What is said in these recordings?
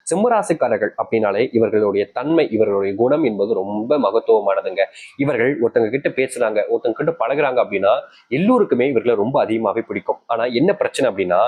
சிம்மராசிக்காரர்கள் அப்படின்னாலே இவர்களுடைய தன்மை, இவர்களுடைய குணம் என்பது ரொம்ப மகத்துவமானதுங்க. இவர்கள் ஒருத்தங்க கிட்ட பேசுறாங்க, ஒருத்தங்க கிட்ட பழகுறாங்க அப்படின்னா எல்லோருக்குமே இவர்களை ரொம்ப அதிகமாகவே பிடிக்கும். ஆனா என்ன பிரச்சனை அப்படின்னா,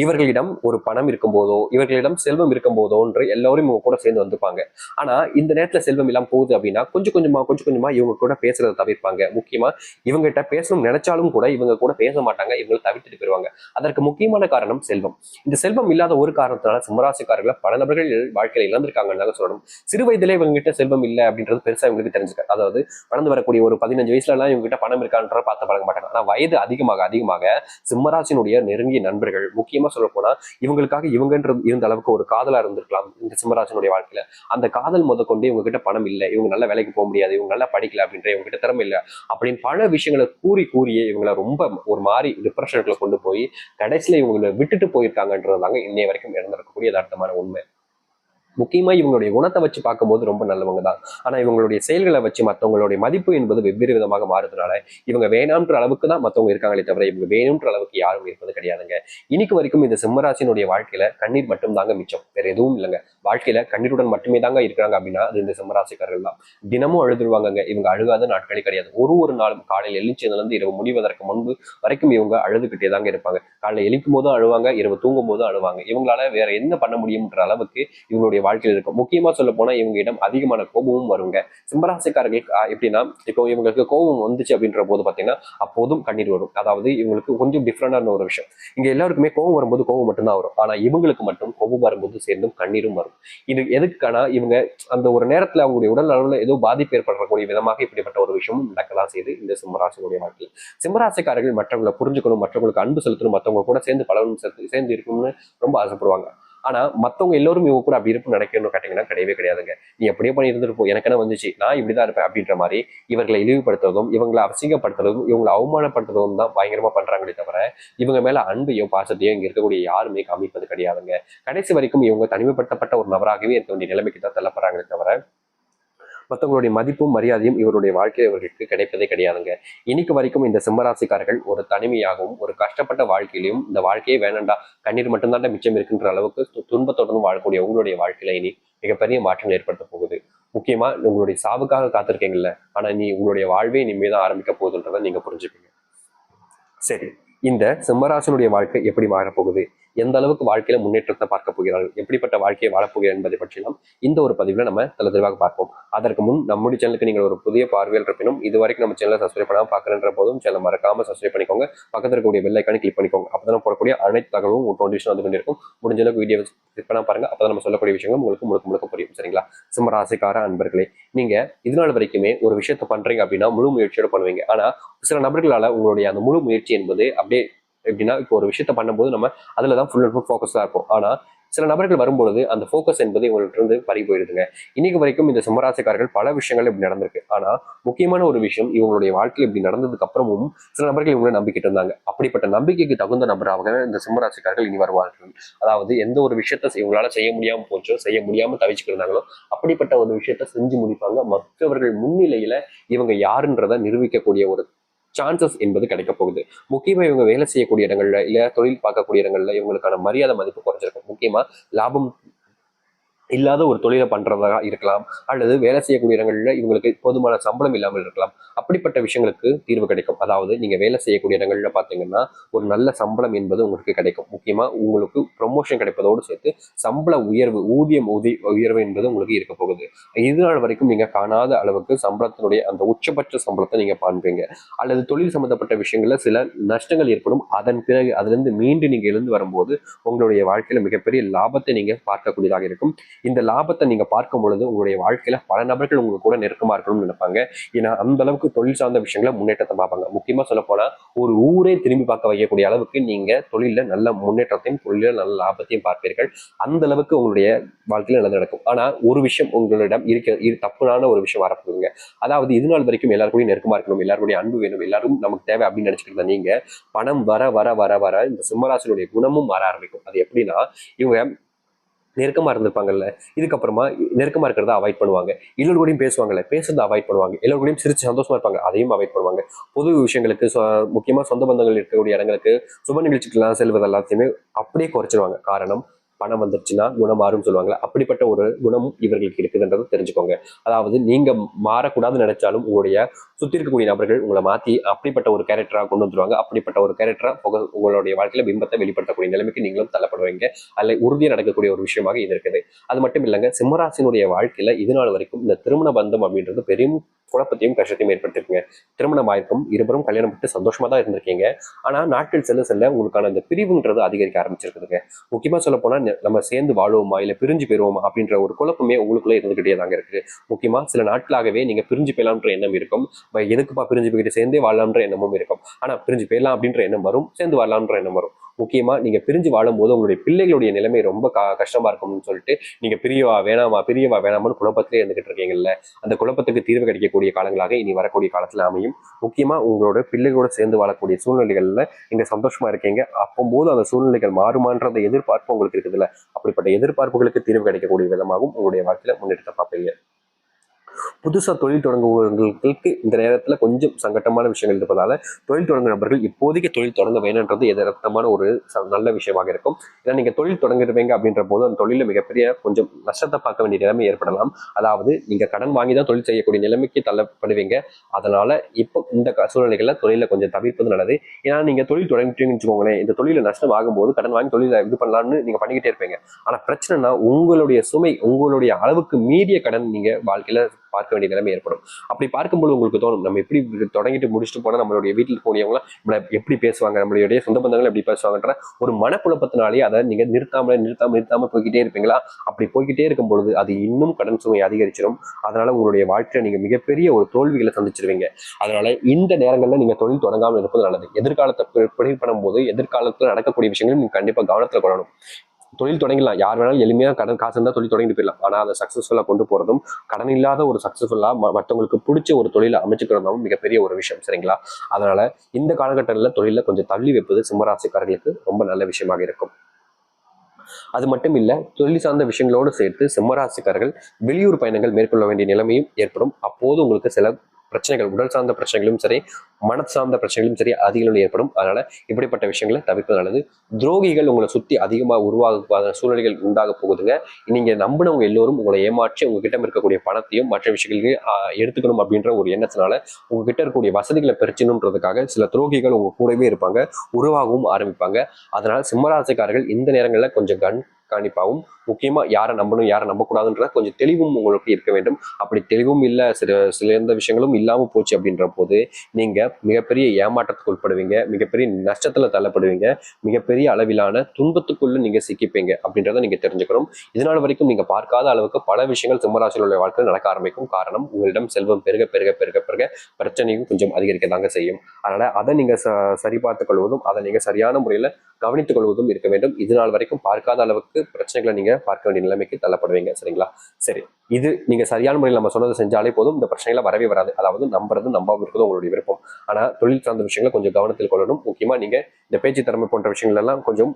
இவர்களிடம் ஒரு பணம் இருக்கும் போதோ, இவர்களிடம் செல்வம் இருக்கும் போதோன்று எல்லாரும் இவங்க கூட சேர்ந்து வந்துப்பாங்க. ஆனா இந்த நேரத்துல செல்வம் எல்லாம் போகுது அப்படின்னா கொஞ்சம் கொஞ்சமா இவங்க கூட பேசுறதை தவிர்ப்பாங்க. முக்கியமா இவங்ககிட்ட பேசணும்னு நினைச்சாலும் கூட இவங்க கூட பேச மாட்டாங்க, இவங்களை தவிர்த்துட்டு போயிருவாங்க. அதற்கு முக்கியமான காரணம் செல்வம். இந்த செல்வம் இல்லாத ஒரு காரணத்தினால சிம்மராசிக்காரர்களை பல நபர்கள் வாழ்க்கையில இழந்திருக்காங்கன்னு சொல்லணும். சிறு வயதிலே இவங்க கிட்ட செல்வம் இல்லை அப்படின்றது பெருசா இவங்களுக்கு தெரிஞ்சுக்க. அதாவது வளர்ந்து வரக்கூடிய ஒரு 15 வயசுல எல்லாம் இவங்க கிட்ட பணம் இருக்கான்ற பார்த்து பழக மாட்டாங்க. ஆனா வயது அதிகமாக அதிகமாக சிம்மராசினுடைய நெருங்கிய நண்பர்கள், முக்கியமா சொல்ல போனா இவங்களுக்காக இவங்கன்றது இருந்த அளவுக்கு ஒரு காதலா இருந்திருக்கலாம் இந்த சிம்மராசினுடைய வாழ்க்கையில. அந்த காதல் கொண்டு இவங்க கிட்ட பணம் இல்லை, இவங்க நல்ல வேலைக்கு போக முடியாது, இவங்க நல்லா படிக்கல அப்படின்ற, இவங்க கிட்ட திறமை இல்லை அப்படின்னு பல விஷயங்களை கூறியே இவங்களை ரொம்ப ஒரு மாதிரி டிப்ரெஷனுக்குள்ள கொண்டு போய் கடைசியில இவங்களை விட்டுட்டு போயிருக்காங்கன்றதாங்க இன்னைய வரைக்கும் நடந்திருக்கக்கூடிய யதார்த்தமான உண்மை. முக்கியமா இவங்களுடைய குணத்தை வச்சு பார்க்கும்போது ரொம்ப நல்லவங்க தான். ஆனா இவங்களுடைய செயல்களை வச்சு மற்றவங்களுடைய மதிப்பு என்பது வெவ்வேறு விதமாக மாறுறதுனால இவங்க வேணாம்ன்ற அளவுக்கு தான் மற்றவங்க இருக்காங்களே தவிர இவங்க வேணும்ன்ற அளவுக்கு யாரும் இருப்பது கிடையாதுங்க. இன்னைக்கு வரைக்கும் இந்த சிம்மராசினுடைய வாழ்க்கையில கண்ணீர் மட்டும் தாங்க மிச்சம், வேற எதுவும் இல்லைங்க. வாழ்க்கையில கண்ணீருடன் மட்டுமே தாங்க இருக்கிறாங்க அப்படின்னா அது இந்த சிம்மராசிக்காரர்கள் தான். தினமும் அழுதுருவாங்க. இவங்க அழுகாத நாட்களே கிடையாது. ஒரு நாளும் காலையில் எழுச்சியிலிருந்து இரவு முடிவதற்கு முன்பு வரைக்கும் இவங்க அழுதுகிட்டே தாங்க இருப்பாங்க. காலையில் எழுக்கும் போதும் அழுவாங்க, இரவு தூங்கும் போதும் அழுவாங்க. இவங்களால வேற என்ன பண்ண முடியும்ன்ற அளவுக்கு இவங்களுடைய வாழ்க்கையில் இருக்கும். முக்கியமா சொல்ல போனா இவங்க அதிகமான கோபமும் வருங்க. சிம்மராசிக்காரர்கள் எப்படின்னா, இப்போ இவங்களுக்கு கோபம் வந்துச்சு அப்படின்ற போது பாத்தீங்கன்னா அப்போதும் கண்ணீர் வரும். அதாவது இவங்களுக்கு கொஞ்சம் டிஃப்ரெண்டான ஒரு விஷயம். இங்க எல்லாருக்குமே கோபம் வரும்போது கோபம் மட்டும்தான் வரும். ஆனா இவங்களுக்கு மட்டும் கோபம் வரும்போது சேர்ந்தும் கண்ணீரும் வரும். இது எதுக்கான இவங்க அந்த ஒரு நேரத்துல அவங்களுடைய உடல் அளவுல ஏதோ பாதிப்பு ஏற்படக்கூடிய விதமாக இப்படிப்பட்ட ஒரு விஷயமும் நடக்கலாம் செய்து இந்த சிம்மராசினுடைய வாழ்க்கையில். சிம்மராசிக்காரர்கள் மற்றவங்களை புரிஞ்சுக்கணும், மற்றவங்களுக்கு அன்பு செலுத்தணும், மற்றவங்க கூட சேர்ந்து பழகணும், சேர்ந்து இருக்கணும்னு ரொம்ப ஆசைப்படுவாங்க. ஆனா மத்தவங்க எல்லோரும் இவங்க கூட அப்படி இருப்பு நினைக்கணும்னு கேட்டீங்கன்னா கிடையவே கிடையாதுங்க. நீ எப்படியே பண்ணி இருந்துட்டு எனக்கு என்ன வந்துச்சு, நான் இப்படிதான் இருப்பேன் அப்படின்ற மாதிரி இவர்களை இழிவுபடுத்துறதும், இவங்களை அசிங்கப்படுத்துறதும், இவங்களை அவமானப்படுத்துறதும் தான் பயங்கரமா பண்றாங்களே தவிர இவங்க மேல அன்பையோ பாசத்தையோ இங்க இருக்கக்கூடிய யாருமே காமிப்பது கிடையாதுங்க. கடைசி வரைக்கும் இவங்க தனிமைப்படுத்தப்பட்ட ஒரு நபராகவே இருக்க வேண்டிய நிலைமைக்கு தான் தள்ளப்படுறாங்களே தவிர மற்றவங்களுடைய மதிப்பும் மரியாதையும் இவருடைய வாழ்க்கையில் இவர்களுக்கு கிடைப்பதே கிடையாதுங்க. இன்னைக்கு வரைக்கும் இந்த சிம்மராசிக்காரர்கள் ஒரு தனிமையாகவும் ஒரு கஷ்டப்பட்ட வாழ்க்கையிலையும் இந்த வாழ்க்கையே வேணண்டா, கண்ணீர் மட்டும்தான் மிச்சம் இருக்குன்ற அளவுக்கு துன்பத்துடன் வாழக்கூடிய உங்களுடைய வாழ்க்கையில இனி மிகப்பெரிய மாற்றம் ஏற்படுத்த போகுது. முக்கியமா உங்களுடைய சாவுக்காக காத்திருக்கீங்கல்ல, ஆனா நீ உங்களுடைய வாழ்வே இனிமேதான் ஆரம்பிக்க போகுதுன்றதை நீங்க புரிஞ்சுப்பீங்க. சரி, இந்த சிம்மராசனுடைய வாழ்க்கை எப்படி மாறப்போகுது, எந்த அளவுக்கு வாழ்க்கையில முன்னேற்றத்தை பார்க்க போகிறார்கள், எப்படிப்பட்ட வாழ்க்கையை வாழப்போகிறார் என்பதை பற்றியும் இந்த ஒரு பதிவுல நம்ம தெளிவாக பார்ப்போம். அதற்கு முன் நம்முடைய சேனலுக்கு நீங்கள் ஒரு புதிய பார்வையில் இருப்பினும் இது வரைக்கும் நம்ம சேனலை சப்ஸ்கிரைப் பண்ணாம பார்க்கறன்ற போதும் சேனல் மறக்காம சப்ஸ்கிரைப் பண்ணிக்கோங்க. பக்கத்தில் இருக்கக்கூடிய பெல் ஐக்கானை கிளிக் பண்ணிக்கோங்க. அப்பதான் போடக்கூடிய அனைத்து தகவலும் உங்களுக்கு நோட்டிஃபிகேஷன் வந்து கொண்டிருக்கும். முடிஞ்ச அளவுக்கு வீடியோ கிளிக் பண்ணா பாருங்க. அப்பதான் நம்ம சொல்லக்கூடிய விஷயங்கள் உங்களுக்கு முழுக்க புரியும். சரிங்களா? சிம்மராசிக்கார அன்பர்களே, நீங்க இதனால வரைக்குமே ஒரு விஷயத்த பண்றீங்க அப்படின்னா முழு முயற்சியோட பண்ணுவீங்க. ஆனா சில நபர்களால உங்களுடைய அந்த முழு முயற்சி என்பது அப்படியே எப்படின்னா, இப்போ ஒரு விஷயத்த பண்ணும்போது நம்ம அதுலதான் ஃபுல் அண்ட் ஃபுல் ஃபோக்கஸா இருக்கும். ஆனா சில நபர்கள் வரும்பொழுது அந்த ஃபோக்கஸ் என்பது இவங்கள்ட்ட இருந்து பறி போயிடுதுங்க. இன்னைக்கு வரைக்கும் இந்த சிம்மராசிக்காரர்கள் பல விஷயங்கள் இப்படி நடந்திருக்கு. ஆனா முக்கியமான ஒரு விஷயம், இவங்களுடைய வாழ்க்கையில் இப்படி நடந்ததுக்கு அப்புறமும் சில நபர்கள் இவங்களை நம்பிக்கிட்டு இருந்தாங்க. அப்படிப்பட்ட நம்பிக்கைக்கு தகுந்த நபராக இந்த சிம்மராசிக்காரர்கள் இனி வருவார்கள். அதாவது எந்த ஒரு விஷயத்த இவங்களால செய்ய முடியாம போச்சோ, செய்ய முடியாம தவிச்சுட்டு இருந்தாங்களோ அப்படிப்பட்ட ஒரு விஷயத்த செஞ்சு முடிப்பாங்க. மற்றவர்கள் முன்னிலையில இவங்க யாருன்றதை நிரூபிக்கக்கூடிய ஒரு சான்சஸ் என்பது கிடைக்க போகுது. முக்கியமா இவங்க வேலை செய்யக்கூடிய இடங்கள்ல இல்ல தொழில் பார்க்கக்கூடிய இடங்கள்ல இவங்களுக்கான மரியாதை மதிப்பு குறைஞ்சிருக்கும். முக்கியமா லாபம் இல்லாத ஒரு தொழிலை பண்றதா இருக்கலாம், அல்லது வேலை செய்யக்கூடிய இடங்கள்ல இவங்களுக்கு போதுமான சம்பளம் இல்லாமல் இருக்கலாம். அப்படிப்பட்ட விஷயங்களுக்கு தீர்வு கிடைக்கும். அதாவது நீங்க வேலை செய்யக்கூடிய இடங்கள்ல பாத்தீங்கன்னா ஒரு நல்ல சம்பளம் என்பது உங்களுக்கு கிடைக்கும். முக்கியமா உங்களுக்கு ப்ரொமோஷன் கிடைப்பதோடு சேர்த்து சம்பள உயர்வு, உயர்வு என்பது உங்களுக்கு இருக்க போகுது. இதனால் வரைக்கும் நீங்க காணாத அளவுக்கு சம்பளத்தினுடைய அந்த உச்சபட்ச சம்பளத்தை நீங்க காண்பீங்க. அல்லது தொழில் சம்பந்தப்பட்ட விஷயங்கள்ல சில நஷ்டங்கள் ஏற்படும். அதன் பிறகு அதுல இருந்து மீண்டு நீங்க எழுந்து வரும்போது உங்களுடைய வாழ்க்கையில மிகப்பெரிய லாபத்தை நீங்க பார்க்கக்கூடியதாக இருக்கும். இந்த லாபத்தை நீங்க பார்க்கும் பொழுது உங்களுடைய வாழ்க்கையில பல நபர்கள் உங்க கூட நெருக்கமா இருக்கணும்னு நினைப்பாங்க. ஏன்னா அந்த அளவுக்கு தொழில் சார்ந்த விஷயங்களை முன்னேற்றத்தை பார்ப்பாங்க. முக்கியமா சொல்ல போனா ஒரு ஊரே திரும்பி பார்க்க வைக்கக்கூடிய அளவுக்கு நீங்க தொழில நல்ல முன்னேற்றத்தையும் தொழில நல்ல லாபத்தையும் பார்ப்பீர்கள். அந்த அளவுக்கு உங்களுடைய வாழ்க்கையில நல்லது நடக்கும். ஆனா ஒரு விஷயம் உங்களிடம் தப்புனான ஒரு விஷயம் வரப்போகுதுங்க. அதாவது இது நாள் வரைக்கும் எல்லாருக்கும் நெருக்கமா இருக்கணும், எல்லாருடைய அன்பு வேணும், எல்லாரும் நமக்கு தேவை அப்படின்னு நினைச்சுக்கிட்டு நீங்க பணம் வர வர வர வர இந்த சிம்மராசினுடைய குணமும் வர ஆரம்பிக்கும். அது எப்படின்னா, இவங்க நெருக்கமா இருந்திருப்பாங்கல்ல, இதுக்கப்புறமா நெருக்கமா இருக்கிறத அவாய்ட் பண்ணுவாங்க. எல்லோருடையும் பேசுவாங்கல்ல, பேசுறதை அவாய்ட் பண்ணுவாங்க. எல்லோருடையும் சிரிச்சு சந்தோஷமா இருப்பாங்க, அதையும் அவாய்ட் பண்ணுவாங்க. பொது விஷயங்களுக்கு முக்கியமா சொந்த பந்தங்கள் இருக்கக்கூடிய இடங்களுக்கு சுப நிகழ்ச்சிக்கெல்லாம் செல்வது எல்லாத்தையுமே அப்படியே குறைச்சிருவாங்க. காரணம் பணம் வந்துருச்சுன்னா குணம் மாறும் சொல்லுவாங்களா, அப்படிப்பட்ட ஒரு குணமும் இவர்களுக்கு இருக்குதுன்றதை தெரிஞ்சுக்கோங்க. அதாவது நீங்க மாறக்கூடாதுன்னு நினைச்சாலும் உங்களுடைய சுத்தி இருக்கக்கூடிய நபர்கள் உங்களை மாத்தி அப்படிப்பட்ட ஒரு கேரக்டரா கொண்டு வந்துருவாங்க. அப்படிப்பட்ட ஒரு கேரக்டரா உங்களுடைய வாழ்க்கையில பிம்பத்தை வெளிப்படுத்தக்கூடிய நிலைமைக்கு நீங்களும் தள்ளப்படுவீங்க. அதுல உறுதியா நடக்கக்கூடிய ஒரு விஷயமாக இது இருக்குது. அது மட்டும் இல்லைங்க, சிம்மராசினுடைய வாழ்க்கையில இது நாள் வரைக்கும் இந்த திருமண பந்தம் அப்படின்றது பெரும் குழப்பத்தையும் கஷ்டத்தையும் ஏற்படுத்திருக்குங்க. திருமணம் ஆயிருக்கும், இருவரும் கல்யாணம் பட்டு சந்தோஷமா தான் இருந்திருக்கீங்க. ஆனா நாட்கள் செல்ல செல்ல உங்களுக்கான அந்த பிரிவுன்றது அதிகரிக்க ஆரம்பிச்சிருக்குதுங்க. முக்கியமா சொல்ல போனா நம்ம சேர்ந்து வாழுவோமா இல்ல பிரிஞ்சு போயிருவோமா அப்படின்ற ஒரு குழப்பமே உங்களுக்குள்ள இருந்துகிட்டே தாங்க இருக்குது. முக்கியமா சில நாட்களாகவே நீங்க பிரிஞ்சு போயலாம்ன்ற எண்ணம் இருக்கும். எதுக்குப்பா பிரிஞ்சு போயிட்டு சேர்ந்தே வாழலாம்ன்ற எண்ணமும் இருக்கும். ஆனா பிரிஞ்சு போயிடலாம் அப்படின்ற எண்ணம் வரும், சேர்ந்து வாழலாம்ன்ற எண்ணம் வரும். முக்கியமா நீங்க பிரிஞ்சு வாழும் போது உங்களுடைய பிள்ளைகளுடைய நிலைமை ரொம்ப கஷ்டமா இருக்கும்னு சொல்லிட்டு நீங்க பிரியவா வேணாமான்னு குழப்பத்திலே இருந்துகிட்டு இருக்கீங்கல்ல, அந்த குழப்பத்துக்கு தீர்வு கிடைக்கக்கூடிய காலங்களாக இனி வரக்கூடிய காலத்துல அமையும். முக்கியமா உங்களோட பிள்ளைகளோட சேர்ந்து வாழக்கூடிய சூழ்நிலைகள்ல நீங்க சந்தோஷமா இருக்கீங்க. அப்போது அந்த சூழ்நிலைகள் மாறுமான்ற எதிர்பார்ப்பு உங்களுக்கு இருக்குதுல்ல, அப்படிப்பட்ட எதிர்பார்ப்புகளுக்கு தீர்வு கிடைக்கக்கூடிய விதமாகவும் உங்களுடைய வாழ்க்கையில முன்னெடுத்த பார்ப்பீங்க. புதுசா தொழில் தொடங்குபவர்களுக்கு இந்த நேரத்துல கொஞ்சம் சங்கட்டமான விஷயங்கள் இருப்பதால தொழில் தொடங்கும் நபர்கள் இப்போதைக்கு தொழில் தொடங்க வேணும்ன்றது எதார்த்தமான ஒரு நல்ல விஷயமாக இருக்கும். ஏன்னா நீங்க தொழில் தொடங்கிடுவீங்க அப்படின்ற போது அந்த தொழில மிகப்பெரிய கொஞ்சம் நஷ்டத்தை பார்க்க வேண்டிய நிலைமை ஏற்படலாம். அதாவது நீங்க கடன் வாங்கி தான் தொழில் செய்யக்கூடிய நிலைமைக்கு தள்ளப்படுவீங்க. அதனால இப்போ இந்த சூழ்நிலைகள்ல தொழில கொஞ்சம் தவிர்ப்பது நல்லது. ஏன்னா நீங்க தொழில் தொடங்கிட்டீங்கன்னு வச்சுக்கோங்களேன், இந்த தொழில நஷ்டம் ஆகும்போது கடன் வாங்கி தொழில இது பண்ணலாம்னு நீங்க பண்ணிக்கிட்டே இருப்பீங்க. ஆனா பிரச்சனைனா உங்களுடைய சுமை, உங்களுடைய அளவுக்கு மீறிய கடன் நீங்க வாழ்க்கையில பார்க்க வேண்டிய நிலைமை ஏற்படும். அப்படி பார்க்கும்போது உங்களுக்கு தோணும், நம்ம எப்படி தொடங்கிட்டு முடிச்சுட்டு போனா நம்மளுடைய வீட்டில் போனவங்க எப்படி பேசுவாங்க, நம்மளுடைய சொந்த பந்தங்கள் எப்படி பேசுவாங்கன்ற ஒரு மனக்குழப்பத்தினாலே அதை நீங்க நிறுத்தாம போய்கிட்டே இருப்பீங்களா? அப்படி போய்கிட்டே இருக்கும் பொழுது அது இன்னும் கடன் சுமை அதிகரிச்சிடும். அதனால உங்களுடைய வாழ்க்கையில நீங்க மிகப்பெரிய ஒரு தோல்விகளை சந்திச்சிருவீங்க. அதனால இந்த நேரங்கள்ல நீங்க தொழில் தொடங்காமல் இருப்பது நல்லது. எதிர்காலத்தை ப்ரிடிக்ட் பண்ணும்போது எதிர்காலத்துல நடக்கக்கூடிய விஷயங்களும் நீங்க கண்டிப்பா கவனத்துல கொள்ளணும். தொழில் தொடங்கலாம், யார் வேணாலும் எளிமையா கடன் காசு இருந்தா தொழில் தொடங்கிட்டு போயிடலாம். ஆனா அதை சக்சஸ்ஃபுல்லா கொண்டு போறதும், கடன் இல்லாத ஒரு சக்சஸ்ஃபுல்லா மற்றவங்களுக்கு பிடிச்ச ஒரு தொழிலை அமைச்சுக்கிறதும் மிகப்பெரிய ஒரு விஷயம். சரிங்களா? அதனால இந்த காலகட்டத்தில் தொழில கொஞ்சம் தள்ளி வைப்பது சிம்மராசிக்காரர்களுக்கு ரொம்ப நல்ல விஷயமாக இருக்கும். அது மட்டும் இல்ல, தொழில் சார்ந்த விஷயங்களோடு சேர்த்து சிம்மராசிக்காரர்கள் வெளியூர் பயணங்கள் மேற்கொள்ள வேண்டிய நிலைமையும் ஏற்படும். அப்போது உங்களுக்கு சில பிரச்சனைகள், உடல் சார்ந்த பிரச்சனைகளும் சரி, மன சார்ந்த பிரச்சனைகளும் சரி அதிக அளவில் ஏற்படும். அதனால இப்படிப்பட்ட விஷயங்களை தவிர்ப்பது நல்லது. துரோகிகள் உங்களை சுத்தி அதிகமாக உருவாக சூழ்நிலைகள் உண்டாக போகுதுங்க. நீங்க நம்பினவங்க எல்லோரும் உங்களை ஏமாற்றி உங்ககிட்ட இருக்கக்கூடிய பணத்தையும் மற்ற விஷயங்களுக்கு எடுத்துக்கணும் அப்படின்ற ஒரு எண்ணத்தினால உங்ககிட்ட இருக்கக்கூடிய வசதிகளை பெருச்சணுன்றதுக்காக சில துரோகிகள் உங்க கூடவே இருப்பாங்க, உருவாகவும் ஆரம்பிப்பாங்க. அதனால சிம்மராசிக்காரர்கள் இந்த நேரங்களில் கொஞ்சம் கண்காணிப்பாகவும், முக்கியமா யாரை நம்பணும் யாரை நம்பக்கூடாதுன்ற கொஞ்சம் தெளிவும் உங்களுக்கு இருக்க வேண்டும். அப்படி தெளிவும் இல்லை, சில எந்த விஷயங்களும் இல்லாம போச்சு அப்படின்ற போது நீங்க மிகப்பெரிய ஏமாற்றத்துக்கு உட்படுவீங்க, மிகப்பெரிய நஷ்டத்துல தள்ளப்படுவீங்க, மிகப்பெரிய அளவிலான துன்பத்துக்குள்ள நீங்க சிக்கிப்பீங்க அப்படின்றத நீங்க தெரிஞ்சுக்கணும். இதனால் வரைக்கும் நீங்க பார்க்காத அளவுக்கு பல விஷயங்கள் சிம்மராசிகளுடைய வாழ்க்கையில் நடக்க ஆரம்பிக்கும். காரணம், உங்களிடம் செல்வம் பெருக பெருக பெருக பெருக பிரச்சனையும் கொஞ்சம் அதிகரிக்கதாங்க செய்யும். அதனால அதை நீங்க சரி பார்த்துக் கொள்வதும், அதை நீங்க சரியான முறையில கவனித்துக் கொள்வதும் இருக்க வேண்டும். இது நாள் வரைக்கும் பார்க்காத அளவுக்கு பிரச்சனைகளை நீங்க பார்க்க வேண்டிய நிலைமைக்கு தள்ளப்படுவீங்க. சரிங்களா? சரி, இது நீங்க சரியான முறையில் நம்ம சொன்னதை செஞ்சாலே போதும், இந்த பிரச்சனைகளை வரவே வராது. அதாவது நம்புறது நம்பாம இருக்கிறது உங்களுடைய விருப்பம். ஆனா தொழில் சார்ந்த விஷயங்களை கொஞ்சம் கவனத்தில் கொள்ளணும். முக்கியமா நீங்க இந்த பேச்சு திறமை போன்ற விஷயங்கள் எல்லாம் கொஞ்சம்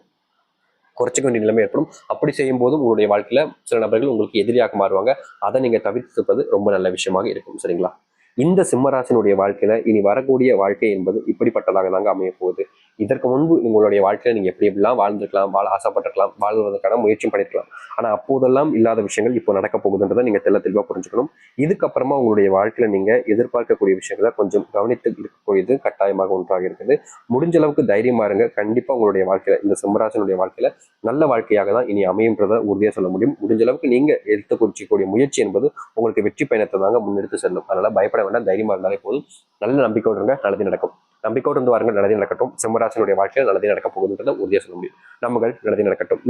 குறைச்சிக்க வேண்டிய நிலைமை ஏற்படும். அப்படி செய்யும் போதும் உங்களுடைய வாழ்க்கையில சில நபர்கள் உங்களுக்கு எதிரியாக மாறுவாங்க. அதை நீங்க தவிர்த்துப்பது ரொம்ப நல்ல விஷயமாக இருக்கும். சரிங்களா? இந்த சிம்மராசினுடைய வாழ்க்கையில இனி வரக்கூடிய வாழ்க்கை என்பது இப்படிப்பட்டதாக தாங்க அமைய போகுது. இதற்கு முன்பு உங்களுடைய வாழ்க்கையில நீங்க எப்படி எப்படிலாம் வாழ்ந்துருக்கலாம், வாழ ஆசைப்பட்டிருக்கலாம், வாழ்வதற்கான முயற்சியும் பண்ணிருக்கலாம். ஆனா அப்போதெல்லாம் இல்லாத விஷயங்கள் இப்போ நடக்க போகுதுன்றதை நீங்க தெளிவா புரிஞ்சுக்கணும். இதுக்கப்புறமா உங்களுடைய வாழ்க்கையில நீங்க எதிர்பார்க்கக்கூடிய விஷயங்களை கொஞ்சம் கவனித்து இருக்கக்கூடியது கட்டாயமாக ஒன்றாக இருக்குது. முடிஞ்ச அளவுக்கு தைரியமா இருங்க. கண்டிப்பா உங்களுடைய வாழ்க்கையில, இந்த சிம்மராசினுடைய வாழ்க்கையில நல்ல வாழ்க்கையாக தான் இனி அமையும்ன்றதை உறுதியா சொல்ல முடியும். முடிஞ்ச அளவுக்கு நீங்க எடுத்து குறிச்சிக்கூடிய முயற்சி என்பது உங்களுக்கு வெற்றி பயணத்தை தாங்க முன்னெடுத்து செல்லும். அதனால பயப்பட வேண்டாம், தைரியமா இருந்தாலே போதும். நல்ல நம்பிக்கையோடு இருங்க, நல்லது நடக்கும். நம்பிக்கையோடு இருந்து வாருங்கள், நல்லதே நடக்கட்டும். சிம்மராசினுடைய வாழ்க்கையில் நல்லதே நடக்க போகுதுன்றதை உறுதியா சொல்ல முடியும். நம்மகள் நல்லதே நடக்கட்டும்.